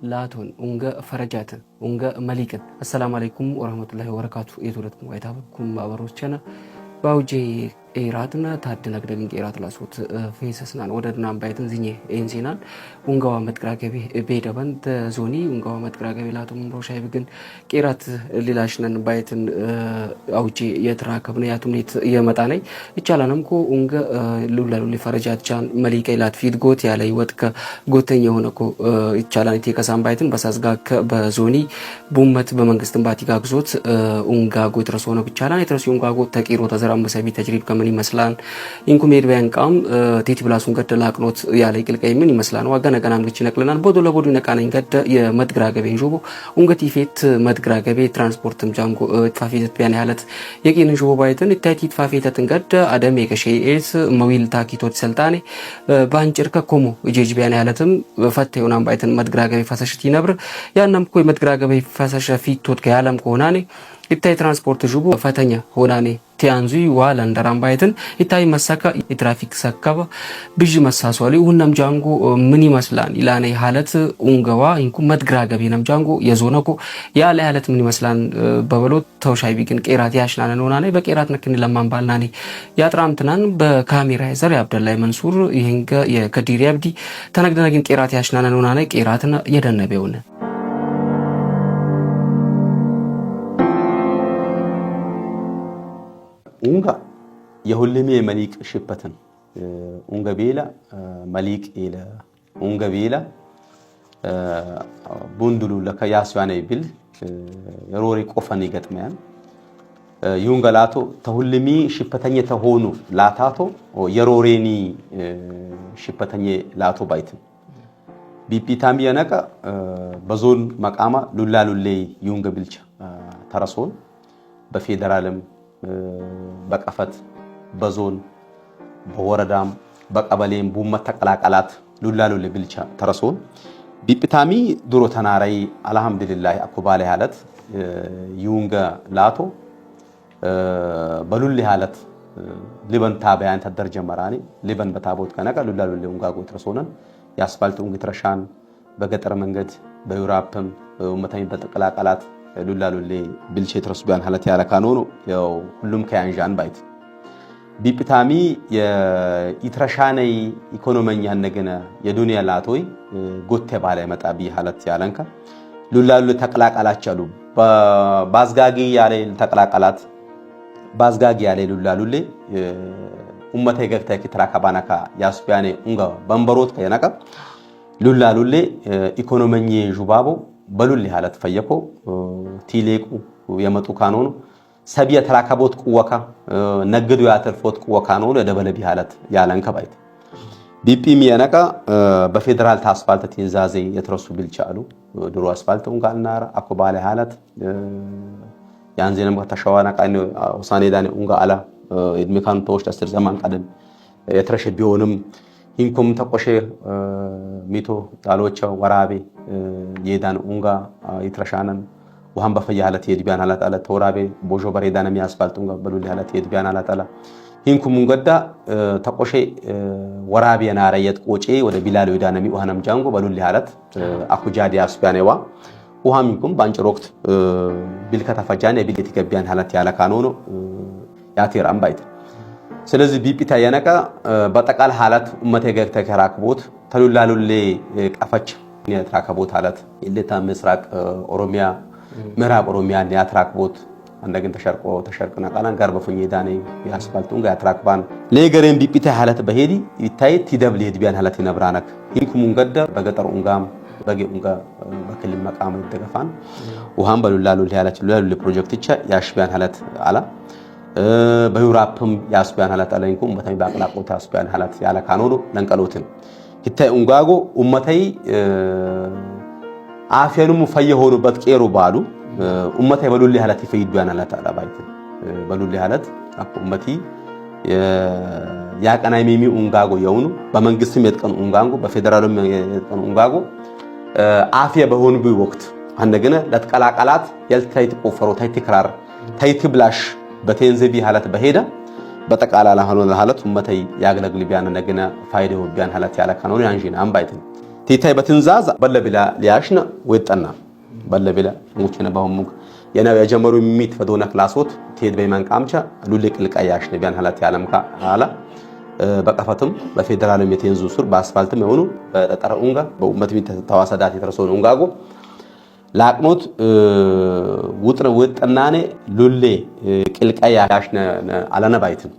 لاتون أونجا فرجات أونجا مليكة السلام عليكم ورحمة الله وبركاته يتولدكم ويتابعكم بابروتشنا باوجي إيراتنا تهدنا قدرين إيرات لاسوت فيسسنا ودرنا بايتن زيني إنسينان أونجا متقراقبي بيدابان زوني أونجا متقراقبي لاتون روشاي بقن إيرات للاشنن بايتن أوجي يتراكبنا ياتون نيت يمتاني إتشالانمكو أونجا لولا لولي فرجات جان مليكة إلات فيد غوت يالي واتك غوتن يهونكو إتشالاني تيكا سامبايتن بسازغاك بزوني بومت بمنغستن باتي غاكزوت أونجا غوت رسونا بيتشالاني ترسي أونجا غوت تاكيرو تزرام بسابي تجريب كمن ይመስላል ኢንኩሜድ ባንቃም ቲቲ ብላሱን ገደላቅኖት ያለ ይቅልቀይ ምን ይመስላል ዋጋና ገናም ግጭ ነቅለናል ቦዶ ለቦዱ ነቃነኝ ገደ የመድግራገበኝ ጆቦ ኡንገቲ ፌት መድግራገበ ትራንስፖርትም ጃንጎ ፋፊት ቢያን ያለት የቂን ጆቦ ባይተን ኢታይቲ ፋፊተትን ገደ አደም የከሸይስ መዊል ታኪቶት ሰልጣኔ ባንጭር ከኮሞ ጄጅ ቢያን ያለትም ፈተዩናም ባይተን መድግራገበ ፈሰሽቲ ነብር ያናም ኮይ መድግራገበ ፈሰሽ ፊቶት ከያለም ከሆናኔ ኢታይ ትራንስፖርት ጁቦ ፈተኛ ሆናኔ ቲያንዙይ ዋላ እንደራምባይትን ኢታይ መሰካ የትራፊክ ሰካባ ብጅ መሳሷሊ ሁነም ጃንጎ ምን ይመስላል ኢላኔ ሐለት ኡንገዋ እንኩ መድግራገብ የነም ጃንጎ የዞነኮ ያለ ሐለት ምን ይመስላል በበሎ ተውሻይ ቢግን ቄራት ያሽናነ ሆናኔ በቄራት ነክን ለማንባልናኔ ያጥራምትናን በካሜራ ይዘር ያብደላይ መንሱር ይሄንገ የከዲሪ አብዲ ተነግደነግን ቄራት ያሽናነ ሆናኔ ቄራትና የደነበውነ ኡንጋ የሁሉም የመሊቅ ሽበትን ኡንጋ ቤላ መሊቅ ኢለ ኡንጋ ቤላ ቡንዱሉ ለከያስዋኔ ቢል የሮሪ ቆፈን ይገጥማያን ዩንጋ ላቶ ተሁሉሚ ሽበተኛ ተሆኑ ላታቶ የሮሬኒ ሽበተኛ ላቶ ባይትን ቢፒታም የነቀ በዞን መቃማ ሉላሉሌ ዩንጋ ቢልቻ ተረሶን በፌደራልም በቀፈት በዞን በወረዳም በቀበሌም ቡመት ተቀላቀላት ሉላሉል ብልቻ ተረሶን ቢፒታሚ ድሮ ተናራይ አልহামዱሊላህ አኩባለ ሐለት ዩንጋ ላቶ በሉል ሐለት ሊበን ታባያን ተደርጀመራኒ ሊበን በታቦት ከነቀ ሉላሉል ዩንጋ ጎት ተረሶነን ያስፋልት ኡንግ ትረሻን በገጠር መንገድ በዩራፕም ኡመታኝ በተቀላቀላት ሉላሉሌ ብልቼ ተረስቢያን ሐለት ያለካኖ ነው ያው ሁሉም ከያንጃን ባይት ቢፒታሚ የኢትረሻነይ ኢኮኖሚኛ ነገነ የዱንያ ላቶይ ጎቴ ባለ መጣቢ ሐለት ያለንካ ሉላሉ ተቀላቀላቻሉ ባዝጋጊ ያለ ተቀላቀላት ባዝጋጊ ያለ ሉላሉሌ ኡመቴ ገክታ ከተራካባናካ ያስቢያኔ ኡንጋ በንበሮት ከነቀ ሉላሉሌ ኢኮኖሚኛ ጁባቦ በሉል ሐለት ፈየኮ ቲሌቁ የመጡ ካኖኑ ሰቢያ ተራካቦት ቁወካ ነገዱ ያተርፎት ቁወካ ነው ለደበለቢ ሐለት ያለንከ ባይት ቢፒሚ የነቃ በፌደራል ታስፋልት ትንዛዜ የተረሱ ቢልቻሉ ድሮ አስፋልቱን ጋልናራ አኮባለ ሐለት ያንዘንም ከተሻዋና ቃኝ ወሳኔ ዳኔ ኡንጋ አላ እድሜካን ተወሽ አስር ዘማን ቀደም የተረሸ ቢሆንም ኢንኩም ተቆሼ ሚቶ ጣሎቻ ወራቤ የዳን ኡንጋ ይትረሻናን ወሃን በፈያ ሐለት የድቢያን ሐለት አለ ተወራቤ ቦጆ በሬዳን የሚያስፋልት ኡንጋ በሉል ሐለት የድቢያን ሐለት አለ ኢንኩም ሙንገዳ ተቆሼ ወራቤ ናራየት ቆጬ ወደ ቢላል ወዳን የሚ ወሃናም ጃንጎ በሉል ሐለት አኩጃዲ አስቢያኔዋ ወሃም ኢንኩም ባንጭር ወቅት ቢልከታ ፈጃኔ ቢልት ገቢያን ሐለት ያለካኖ ነው ያቴር አምባይት ስለዚህ ቢፒታ የነቃ በጠቃል ሐለት ኡመቴ ገክተ ከራክቦት ተሉላሉሌ ቀፈች የትራከቦት ሐለት ኢለታ ምስራቅ ኦሮሚያ ምዕራብ ኦሮሚያ ያትራክቦት እንደገን ተሸርቅና ቃላን ጋር በፈኝ ዳኔ ያስፋልቱን ጋር ያትራክባን ለገረን ቢፒታ ሐለት በሄዲ ይታይ ቲደብል ሄድቢያን ሐለት ይነብራነክ ኢንኩሙን ገደ በገጠር ኡንጋም በገኡንጋ በክልል መቃም ይደገፋን ውሃን በሉላሉሌ ሐለት ሉላሉሌ ፕሮጀክት ያሽቢያን ሐለት አላ በዩራፕም ያስቢያን ሐለት አለንኩም በተይ ባቅላቆት ያስቢያን ሐለት ያለካኖ ለንቀሎትን ይታይ ኡንጋጎ ኡመተይ አፍያኑም ፈየሆኑበት ቄሩ ባሉ ኡመተይ በሉል ሐለት ይፈይዱያን ሐለት አላባይት በሉል ሐለት ኡመቲ ያቀናይ ሚሚ ኡንጋጎ የውኑ በመንግስትም የጥቀን ኡንጋንጎ በፌደራልም የጥቀን ኡንጋጎ አፍያ በሆኑ ወቅት አንደገነ ለተቀላቀላት የልታይ ተቆፈሮ ታይ ተክራር ታይ ትብላሽ በቴንዘቢ ሐለት በሄዳ በጠቃላላ ሐለት ኡመተይ ያገለግል ቢያን ነገነ ፋይዳው ቢያን ሐለት ያለካኖ ያንጂና አምባይት تيتاي بتنزاز بلا بلا لياشنا ويتنا بلا بلا موكنا بهم ينا يجمروا ميت فدونا كلاسوت تيد بيمان كامشا لولك لك أياشنا بيان هلا تعلم كهلا بقفتهم بفيدرال ميتين زوسر باسفالتم يهونو ترى بأمة ميت تواسدات يترسون أونغاغو لاكموت وتناني لولي كلك أياشنا على نبايتن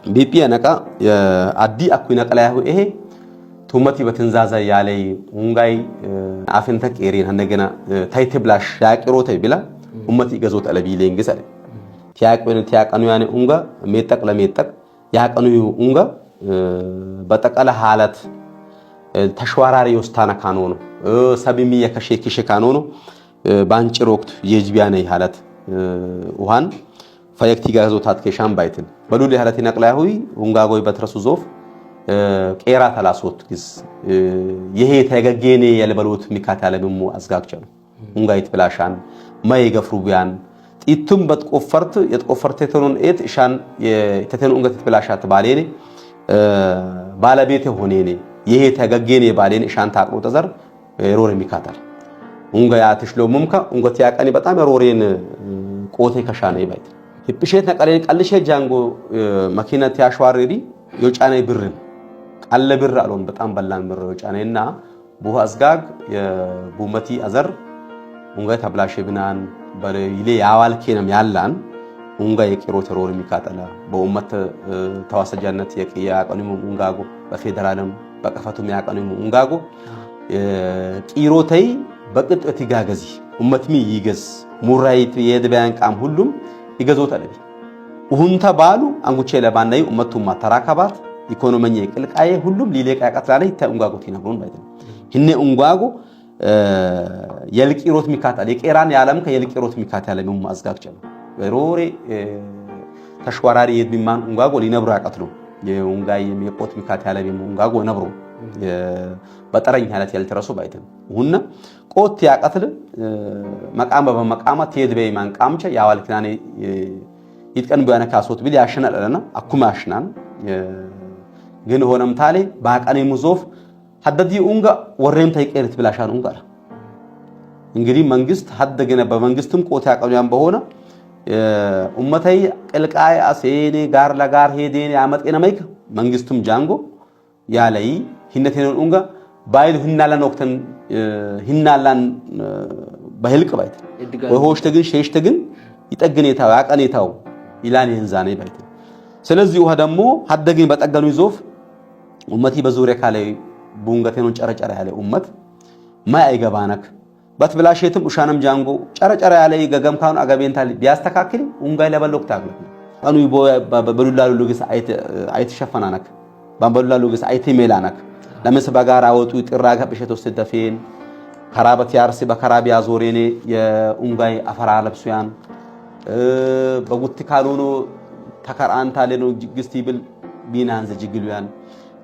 بيبي أنا كا أدي أكوينا كلاهو إيه تومتي بتنزازا يالي أونغاي أفنتك إيرين هنجنا تايتبلاش شاكرو تبلا أمتي جزوت على بيلين جسر تياك بين تياك أنو يعني أونغا ميتك لا ميتك ياك أنو أونغا بتك على حالة تشواراري يستانا كانونو سبيمية كشيكيش كانونو بانش روكت يجبياني حالة وهان فيكتي جزوت هات كشام بايتن بدولي حالتي نقلاهوي أونغا غوي بترسو زوف كيرا تلاسوت كيس يهي تاجيني يلي بلوت ميكاتاله بمو أزجاجن ونجايت بلاشان ما يجفرو بيان إتم بتقفرت يتقفرت تتنون إيت إشان تتنون ونجت بلاشات باليني بالا بيته هونيني يهي تاجيني باليني إشان تاكو تزر روري ميكاتال ونجاياتش لو ممكن ونجتياك أني بتعمل رورين قوتي كشانة يبيت هبشيت نقلين قلش جانجو ماكينة تياشواريدي يوج أنا يبرن الله بر علون بتأم بلان بر يوج أنا إننا بوه أزجاج بومتي أزر ونجا تبلاش بنان بر يلي عوال كينام يالان ونجا يكيرو ترور ميكاتلا بومت تواصل جنة يكيا كانوا مونجاغو بفيدرالم بكفتهم يا كانوا مونجاغو كيرو تي بقت اتجاجزي أمتي يجز مرايت يد بانك أم هلهم يجزوت عليه وهنتا بالو أنغوتشي لباناي أمتهم ما تراكبات إيكونومية كلك أيه هلهم ليلك أكتراني تا أنغاغو تينابرون بايدن هن أنغاغو يلك إيروت ميكات عليك إيران يعلم كيلك إيروت ميكات على مم أزغاق جل وروري تشواراري يد بمان أنغاغو لينبرو أكتلو أنغاي ميقوت ميكات على مم أنغاغو نبرو بطرين حالات يلترسو بايدن وهن قوت يأكتل مقام بمقامة تيد بي من قامشة يعوالكناني يتكن بيانا كاسوت بيدي عشان لنا أكو ماشنان جنو هو نمتالي باك أنا مزوف حددي أونغا وريم تايكيرت بلاشان أونغا إنجري منجست حد جنا بمنجستم كوتاك أو جنب هونا أمتي كلك آي أسيني غار لغار هيديني عمت إنا مايك منجستم جانغو يالي هنتين أونغا بايد هنالان وقتن هنالان بهلك بايد وهوش تجن شيش تجن يتأجن يتاو عقل يتاو إلاني هنزاني بايد سلزي وهدمو حد جن بتأجنو يزوف أمتي بزورك على بونغتين ونشارج على أمت ما أيجابانك بتبلاشيتم وشانم جانغو شارج على جام كانوا أجابين تالي بياستكاكلي ونقاي لبلوك تاكلك أنو يبو بلولا لوجس عيت شفنانك بلولا لوجس عيت ميلانك لما سبعار عوتو يتراجع بشتو ستة خرابة يارسي بخرابي أزوريني يا ونقاي أفرع لبسيان بقولت كارونو تكر أنتالينو جستيبل بينانز جيجلويان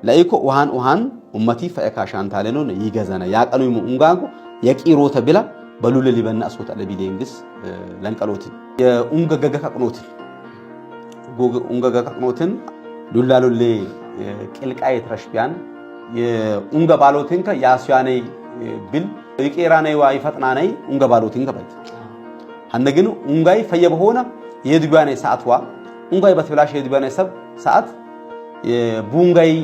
لايكو وهان أمتي فأكاشان تالينو يجازنا يا كانوا يمونغاغو يكيرو تبلا بلول اللي بنا أصوت على بيدينجس لانكالوتين يا أونغا كاكنوتين أونغا كاكنوتين لولا لولي كلك أي ترشبيان يا أونغا بالوتين كا ياسياني بيل يكيراني وايفتناني أونغا بالوتين كبيت هندجنو أونغاي فيبهونا يدبياني ساعتوا أونغاي بتبلاش يدبياني ساعت بونغاي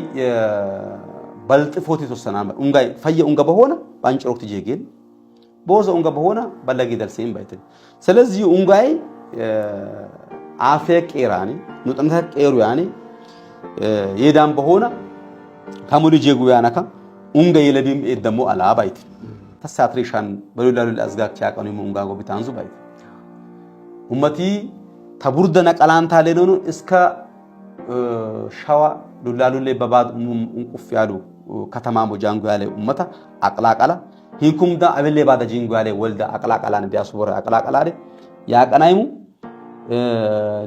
بلت فوتي توسنان أونغاي فيا أونغا بهونا بانش روك تجيجين بوز أونغا بهونا بلغي درسين بايتن سلزي أونغاي عافيك إيراني نتمتك إيرو يعني يدام بهونا كامولي جيجو يانكا أونغاي لبيم إدمو على بايت تساتريشان بلولالو الأزغاق تياقانو أونغاغو بتانزو بايت أمتي تبردنك ألان تالينونو إسكا شوا لولالولي بباد انقف يالو كتمامو جانغو يالي أمتا أقلاقالا هيكم دا أبلي بادا جينغو يالي ولدا أقلاقالا نبياسوبر أقلاقالا دي ياقنايمو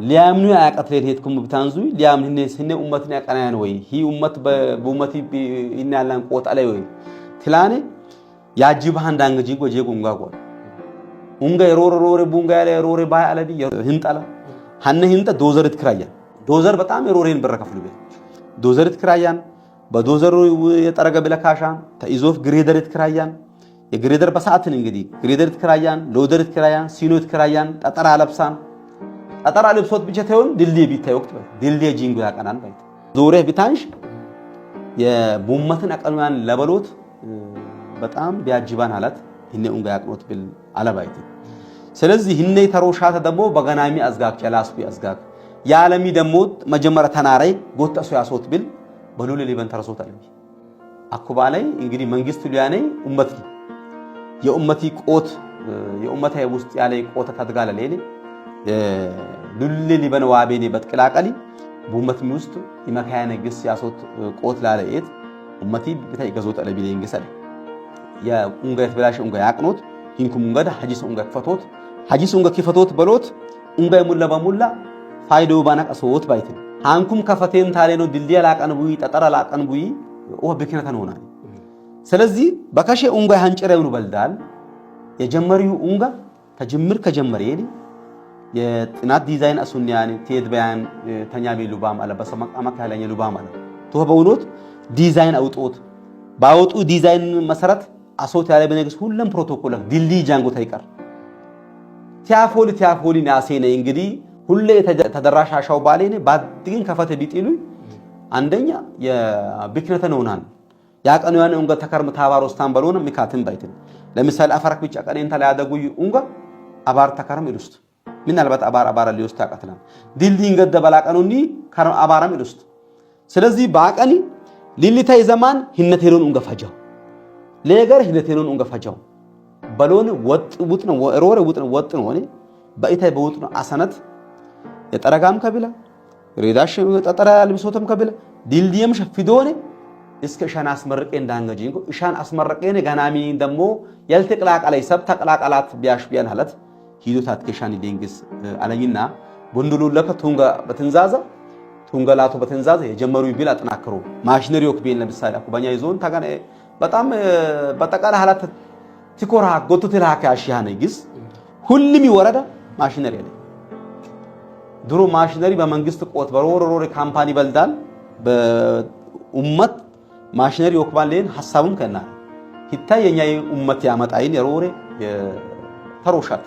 ليامنو ياقتريت هيتكم بتانزوي ليام هن أمتنا ياقنايان وي هي أمت بأمتي إنا لان قوت علي وي تلاني ياجيبهان دانغ جينغو جيغو انغاغو انغا روري بونغا يالي روري باي على دي هنتالا هن هنتا دوزرت كرايا دوزر بتاعم يرورين برا كفلو بيه دوزرت كرايان በዶዘሩ የጠረገ ብለካሻን ተይዞፍ ግሬደር ይትክራያን የግሬደር በሰዓትን እንግዲህ ግሬደር ይትክራያን ሎደር ይትክራያን ሲኖ ይትክራያን ጠጠራ ለብሳን ጠጠራ ለብሶት ብቻ ተይውን ድልድይ ቢታይ ወቅት ድልድይ ጂንጎ ያቀናል ባይት ዙሪያ ቢታንሽ የቡመትን አቀኑያን ለበሎት በጣም ቢያጅባን አላት እነ ኡንጋ ያቅኖት ብል አለባይት ስለዚህ እነ ተሮሻተ ደግሞ በገናሚ አዝጋክ ጨላስኩ አዝጋክ ያለሚ ደግሞ መጀመሪያ ተናራይ ጎተሱ ያሶት ብል በሉል ሊበን ተረሶት አለኝ አኩባላይ እንግዲህ መንግስት ሊያኔ ኡመት የኡመቲ ቆት የኡመታዬ ውስጥ ያለ ቆት ተድጋለ ለኔ ሉል ሊበን ዋቤኔ በትቀላቀሊ ቡመት ውስጥ ይመካያነ ግስ ያሶት ቆት ላለኤት ኡመቲ ቢታይ ገዞት አለ ቢለኝ ገሰለ ያ ኡንጋ የተበላሽ ኡንጋ ያቅኖት ሂንኩም ኡንጋ ሐጂስ ኡንጋ ከፈቶት ሐጂስ ኡንጋ ከፈቶት በሎት ኡንጋ ሙላ በሙላ ፋይዶ ባናቀ ሶት ባይት ሃንኩም ከፈቴን ታሌ ነው ድልድይ ላቀን ቡይ ጠጠራ ላቀን ቡይ ኦ በከነተ ነውና ስለዚህ በከሸ ኡንጋ ሃንጨረው ነው በልዳል የጀመሪው ኡንጋ ተጀምር ከጀመረ ይሄ የጥናት ዲዛይን አሱኒያን ቴድ ባያን ተኛቢ ሉባም አለ በሰማቃማ ካለኝ ሉባም አለ ተወበውኖት ዲዛይን አውጦት ባወጡ ዲዛይን መሰረት አሶት ያለ በነግስ ሁሉም ፕሮቶኮል ድልድይ ጃንጎ ታይቀር ቲያፎሊ ናሴነ እንግዲህ ሁሌ ተደራሽ አሻው ባሌኔ ባድግን ከፈተ ቢጥሉ አንደኛ የብክነተ ነውናን ያቀኑ ያን ኡንጋ ተከርም ታባሮስታን በሎነ ሚካትን ባይትን ለምሳሌ አፈራክ ብቻ ቀኔን ታላ ያደጉ ኡንጋ አባር ተከርም ይሉስት ምናልባት አባራ ሊውስት ያቀጥላል ድልድይ እንገደ በላቀኑኒ ከረም አባራም ይሉስት ስለዚህ ባቀኒ ሊሊታይ ዘማን ህነቴሮን ኡንጋ ፈጃው ለገር ህነቴሮን ኡንጋ ፈጃው በሎን ወጥ ነው ወሮረ ወጥ ነው ሆነ በኢታይ በወጥ ነው አሰነት የጠረጋም ከብላ ሬዳሽ ጠጠራ ልብሶተም ከብላ ድልድይም ሸፍዶኔ እስከ ሻን አስመርቄ እንዳንገጂ እንኮ ሻን አስመርቄኔ ገናሚ ደሞ ያልተቀላቀላይ ሰብ ተቀላቀላት ቢያሽ ቢያን ሐለት ሂዶታት ከሻን ዲንግስ አለኝና ቦንዱሉ ለከ ቱንጋ በትንዛዛ ቱንጋላቱ በትንዛዛ የጀመሩ ቢል አጥናክሩ ማሽነሪዎች ቢል ለምሳሌ አኩባኛ ይዞን ታጋነ በጣም በተቃለ ሐለት ትኮራ ጎቱት ለሃካ አሽያነ ግስ ሁሉም ይወረዳ ማሽነሪ አለ ድሮ ማሽነሪ በመንግስት ቆት በሮሮሮ ካምፓኒ በልዳል በኡመት ማሽነሪ ወክባለን ሐሳቡም ከና ሂታይ የኛ ኡመት ያመጣይን የሮሬ ተሮሻት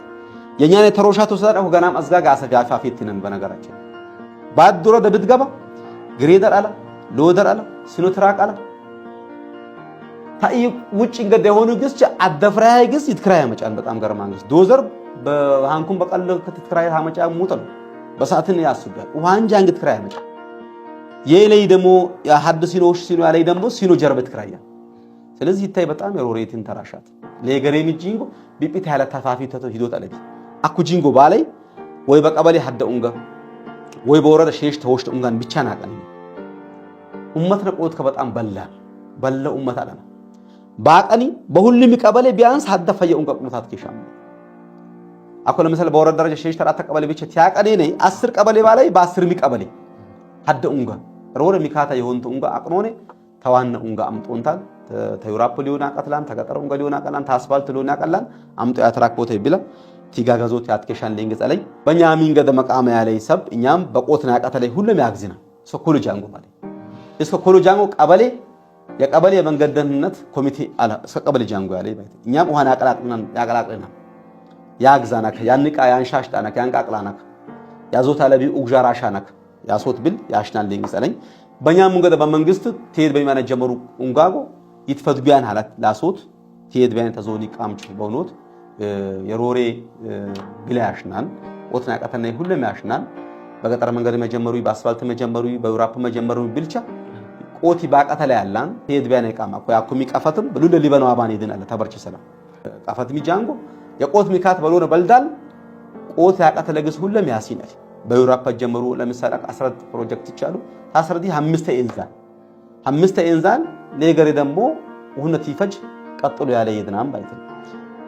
የኛ ተሮሻት ወሰዳው ገናም አዝጋጋ አሰፋፊትነን በነገራችን ባድሮ ደብትገባ ግሬደር አለ ሎደር አለ ሲኖትራክ አለ ታይ ውጭ እንገደ የሆኑ ግስ አደፍራይ ግስ ይትክራይ ያመጫን በጣም ገርማንግስ ዶዘር በሃንኩም በቀል ከተትክራይ ያመጫ ሙጠል በሳትን ያስጋል ውሃንጃ እንግት ክራይ ያመጫ የሌይ ደሞ ያሐድሲኖሽ ሲኖ ያለይ ደሞ ሲኖ ጀርበት ክራያ ስለዚህ ይታይ በጣም የሮሬትን ተራሻት ለገሬም ጂንጎ ቢፒት ያለ ተፋፊ ተቶ ሂዶት አለቢ አኩ ጂንጎ ባላይ ወይ በቀበሌ ሐደ ኡንጋ ወይ በወረደ ሼሽ ተወሽተ ኡንጋን ብቻ ናቀን ኡመት ነቆት ከበጣም በላ ኡመት አለና ባቀኒ በሁሉም ቀበሌ ቢያንስ ሐደፈየ ኡንጋ ቁመታት ከሻም አኮ ለምሳሌ በወረደ ደረጃ ሼሽ ተራተ ቀበሌ ብቻ ያቀኔ ነይ 10 ቀበሌ ባላይ በ10 ሚ ቀበሌ ሐደ ኡንጋ ሮረ ሚካታ የሆንቱ ኡንጋ አቅኖኔ ተዋነ ኡንጋ አምጦንታል ተዩራፕ ሊሆን አቀጥላን ተገጠረ ኡንጋ ሊሆን አቀላን ታስፋልት ሊሆን አቀላን አምጦ ያትራክ ቦታ ይብላ ቲጋጋዞት ያትከሻን ለንገጸለኝ በእኛ ሚንገደ መቃማ ያለይ ሰብ እኛም በቆትና ያቀተለይ ሁሉም ያግዝና ሶኮሎ ጃንጎ ማለት እስከ ኮሎ ጃንጎ ቀበሌ የቀበሌ መንገደህነት ኮሚቴ አለ እስከ ቀበሌ ጃንጎ ያለይ ማለት እኛም ውሃና ያቀላቅለና ያግዛናከ ያንቃ ያንሻሽጣናከ ያንቃቅላናከ ያዞታ ለቢ ኡግጃራሻናከ ያሶት ብል ያሽናል ለንገጸለኝ በእኛ መንገደ በመንግስት ትሄድ በሚያነ ጀመሩ ኡንጋጎ ይትፈትጉያን ሐላት ላሶት ትሄድ በሚያነ ተዞኒ ቃምጭ በእውነት የሮሬ ግላሽናን ወጥና ቀተና ሁሉም ያሽናን በገጠር መንገድ መጀመሩ በአስፋልት መጀመሩ በዩራፕ መጀመሩ ብልቻ ቆቲ ባቀተላ ያላን ትሄድ በሚያነ ቃማ ያኩሚ ቀፈትም ብሉለ ሊበነው አባን ይድን አለ ተበርች ሰላም ቀፈት ሚጃንጎ የቆት ሚካት በሎነ በልዳል ቆት ያቀተለግስ ሁሉም ያሲናል በዩራፕ ጀመሩ ለምሳሌ 10 ፕሮጀክት ይቻሉ ታስረዲ 5 ኢንዛን ለገሬ ደሞ ሁነት ይፈጅ ቀጥሎ ያለ ይድናም ባይተ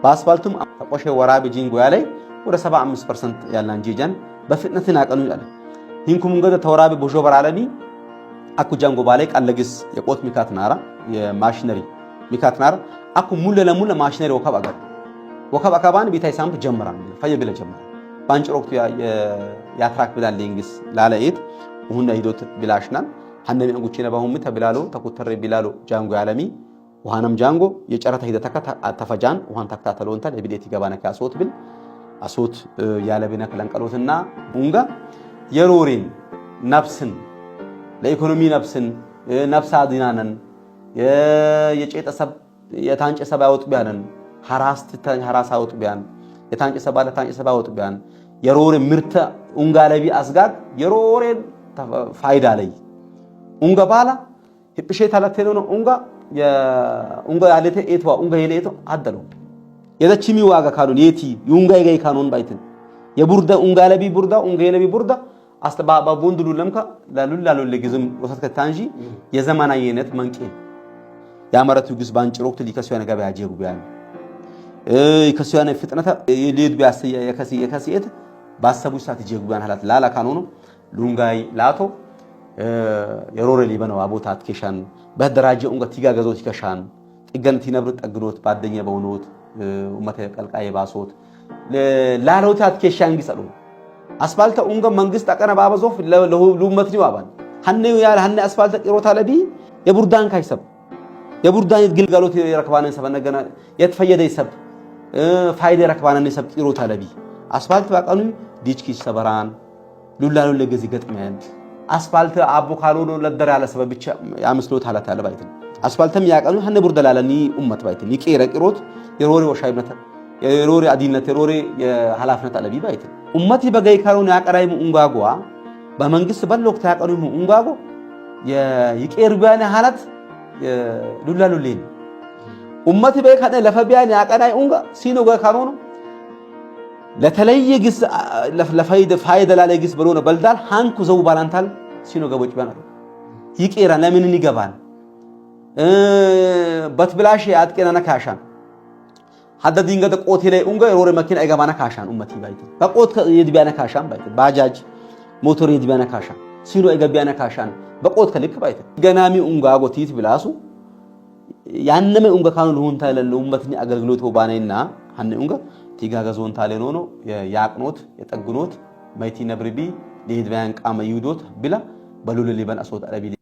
በአስፋልቱም ተቆሸ ወራቢ ጂንጎ ያለ ወደ 75% ያላን ጂጃን በፍጥነትና ቀኑ ያለ ሂንኩም እንገደ ተወራቢ ቦጆ በራለኒ አኩ ጃንጎ ባላይ ቃለግስ የቆት ሚካት ናራ የማሽነሪ ሚካት ናራ አኩ ሙሉ ለሙሉ ማሽነሪ ወከብ አካባን ቢታይ ሳምፕ ጀመራን ፈየብለ ጀመራ ባንጭ ወቅቱ ያትራክ ብላል ለንግስ ላለኤት ሁና ሂዶት ብላሽናን ሐነሚ አንጉቺና ባሁም ተብላሎ ተኩተረ ቢላሎ ጃንጎ ያለሚ وهانم جانغو يجرت هيدا تكت تفجان وهان تكتاتلون تل بديتي جبانك أصوت بال أصوت يالا بينك لانكالوتنا بونغا يرورين نفسن لإيكونومي نفسن نفس عدينانن يجيت أسب يتانج أسب أوت بيانن حراس أوت بيان يتانج أسب على تانج أسب أوت بيان يرورين مرتا أونغا لبي أسقاد يرورين فايدة علي أونغا بالا هبشيت على تلون أونغا يا أونغا عليه إتوا أونغا يليه إتوا عدلو إذا تشمي واقع كانون يتي يونغا يجي كانون بايتن يا بردا أونغا لبي بردا أونغا لبي بردا أصلا بابوندلو لمكا لالو لجزم وسط كتانجي يا زمان عينت منكين يا مرة تجلس بانش روكت اللي كسوانة قبل عجيبو بيان كسوانة فتنة يليد بياسي يا كسيت بس سبوا ساعة تجيبو بيان هلات لا كانونه لونغاي لاتو يروري ليبانو أبو تات كيشان بهدراجة أونغا تيجا جزوت كيشان إجنتي نبرت أجنوت بعد الدنيا بونوت ومتى كالكاي باسوت لا لو تات كيشان بيسألون أسفلت أونغا منجست أكنا بابا زوف له لومتني بابان هني ويا هني أسفلت إيروت على بي يبردان كايسب يبردان يتقل قالوت يركبان سبنا جنا يتفيد يسب فايدة ركبان نسب إيروت على بي أسفلت بقانون ديش كيس سبران لولا جزي قط مهند أسفلت أبو خالون للدر على سبب بيتش يعمسلوت على تعالى بيتن أسفلت مياقانون هني برد على ني أمة بيتن يكيرك إيروت يروري وشايبنته يروري عدينة يروري حلافنة على بي بيتن أمتي بقى يكارون يأكراي مونغاغوا بمنجس بلوك تأكرون مونغاغو يكيربيان حالات لولا لولين أمتي بقى كده لفبيان يأكراي مونغا سينو بقى كارونه لتلاقي جس فايدة لا جس برونا بلدال هانكو زو بالانتال سينو جابوش بانه يكيران لا مني جبان بتبلاشي عاد كنا نكاشان هذا دينغا تقوت هلا أونغا يرور مكين أيجا بانا كاشان أمتي بايتي بقوت يدبيانا كاشان بايتي باجاج موتور يدبيانا كاشان سينو أيجا بيانا كاشان بقوت كليك بايتي جنامي أونغا قوتيت بلاسو يعني ما أونغا كانوا لهون تايل الأمتني أجلجلوت هو بانينا هن أونغا تيجا جزون تالينونو ياقنوت يتأجنوت مايتي نبربي ليدبيان كام يودوت بلا بلول اللي بان أصوت أربي